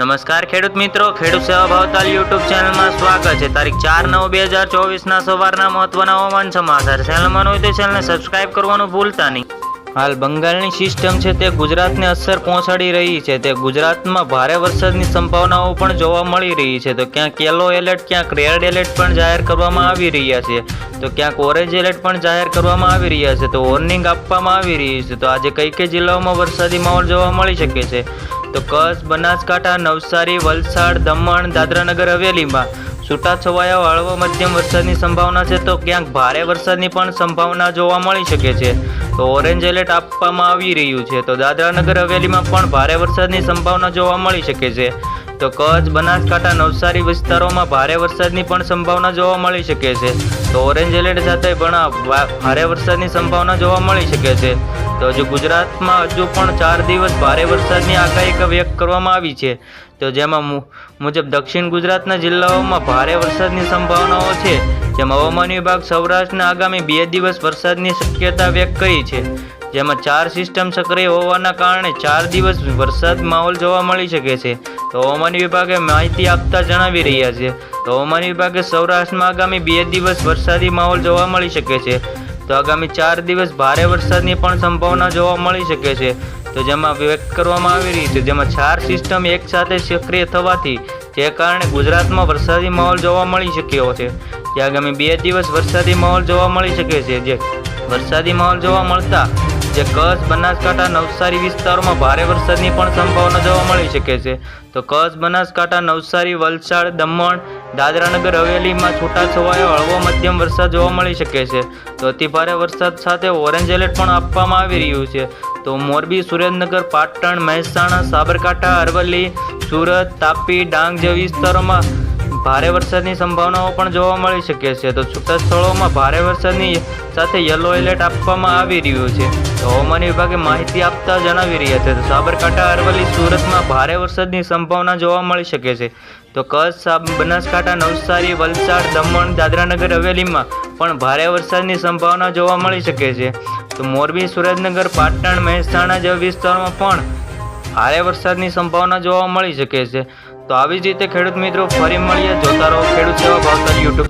નમસ્કાર ખેડૂત મિત્રો, ખેડૂત સેવા ભાવતાલ યુટ્યુબ ચેનલમાં સ્વાગત છે। તારીખ 4/9/2024ના સવારના મહત્વના હવામાન સમાચાર। ચેનલમાં હોય તો ચેનલને સબસ્ક્રાઇબ કરવાનું ભૂલતા નહીં। હાલ બંગાળની સિસ્ટમ છે તે ગુજરાતને અસર પહોંચાડી રહી છે। તે ગુજરાતમાં ભારે વરસાદની સંભાવનાઓ પણ જોવા મળી રહી છે। તો ક્યાંક યલો એલર્ટ, ક્યાંક રેડ એલર્ટ પણ જાહેર કરવામાં આવી રહ્યા છે, તો ક્યાંક ઓરેન્જ એલર્ટ પણ જાહેર કરવામાં આવી રહ્યા છે, તો વોર્નિંગ આપવામાં આવી રહી છે। તો આજે કઈ કઈ જિલ્લાઓમાં વરસાદી માહોલ જોવા મળી શકે છે? તો કચ્છ, બનાસકાંઠા, નવસારી, વલસાડ, દમણ, દાદરાનગર હવેલીમાં છૂટાછવાયા હળવા મધ્યમ વરસાદની સંભાવના છે, તો ક્યાંક ભારે વરસાદની પણ સંભાવના જોવા મળી શકે છે। તો ઓરેન્જ એલર્ટ આપવામાં આવી રહ્યું છે। તો દાદરાનગર હવેલીમાં પણ ભારે વરસાદની સંભાવના જોવા મળી શકે છે। તો કચ્છ, બનાસકાંઠા, નવસારી વિસ્તારોમાં ભારે વરસાદની પણ સંભાવના જોવા મળી શકે છે। તો ઓરેન્જ એલર્ટ સાથે પણ ભારે વરસાદની સંભાવના જોવા મળી શકે છે। તો હજુ ગુજરાતમાં હજુ પણ 4 દિવસ ભારે વરસાદની આગાહી વ્યક્ત કરવામાં આવી છે। તો જેમાં મુજબ દક્ષિણ ગુજરાતના જિલ્લાઓમાં ભારે વરસાદની સંભાવનાઓ છે, જેમાં હવામાન વિભાગ સૌરાષ્ટ્રના આગામી 2 દિવસ વરસાદની શક્યતા વ્યક્ત કરી છે, જેમાં 4 સિસ્ટમ સક્રિય હોવાના કારણે 4 દિવસ વરસાદ માહોલ જોવા મળી શકે છે। તો હવામાન વિભાગે માહિતી આપતા જણાવી રહ્યા છે। તો હવામાન વિભાગે સૌરાષ્ટ્રમાં આગામી 2 દિવસ વરસાદી માહોલ જોવા મળી શકે છે। તો આગામી 4 દિવસ ભારે વરસાદની પણ સંભાવના જોવા મળી શકે છે। તો જેમાં વ્યક્ત કરવામાં આવી રહી છે, જેમાં 4 સિસ્ટમ એક સાથે સક્રિય થવાથી જે કારણે ગુજરાતમાં વરસાદી માહોલ જોવા મળી શક્યો છે। જે આગામી 2 દિવસ વરસાદી માહોલ જોવા મળી શકે છે। જે વરસાદી માહોલ જોવા મળતા જે કચ્છ, બનાસકાંઠા, નવસારી વિસ્તારોમાં ભારે વરસાદની પણ સંભાવના જોવા મળી શકે છે। તો કચ્છ, બનાસકાંઠા, નવસારી, વલસાડ, દમણ, દાદરાનગર હવેલીમાં છૂટાછવાયો હળવો મધ્યમ વરસાદ જોવા મળી શકે છે। તો અતિભારે વરસાદ સાથે ઓરેન્જ એલર્ટ પણ આપવામાં આવી રહ્યું છે। તો મોરબી, સુરેન્દ્રનગર, પાટણ, મહેસાણા, સાબરકાંઠા, અરવલ્લી, સુરત, તાપી, ડાંગ જેવા વિસ્તારોમાં ભારે વરસાદની સંભાવનાઓ પણ જોવા મળી શકે છે। તો છૂટા સ્થળોમાં ભારે વરસાદની સાથે યલો એલર્ટ આપવામાં આવી રહ્યું છે। તો હવામાન વિભાગે માહિતી આપતા જણાવી રહ્યા છે, તો સાબરકાંઠા, અરવલ્લી, સુરતમાં ભારે વરસાદની સંભાવના જોવા મળી શકે છે। તો કચ્છ, બનાસકાંઠા, નવસારી, વલસાડ, દમણ, દાદરાનગર હવેલીમાં પણ ભારે વરસાદની સંભાવના જોવા મળી શકે છે। તો મોરબી, સુરેન્દ્રનગર, પાટણ, મહેસાણા જેવા વિસ્તારોમાં પણ ભારે વરસાદની સંભાવના જોવા મળી શકે છે। તો આવી જ રીતે ખેડૂત મિત્રો ફરી મળીએ, જોતા રહો ખેડૂત સેવા ભાવતાલ યુટ્યુબ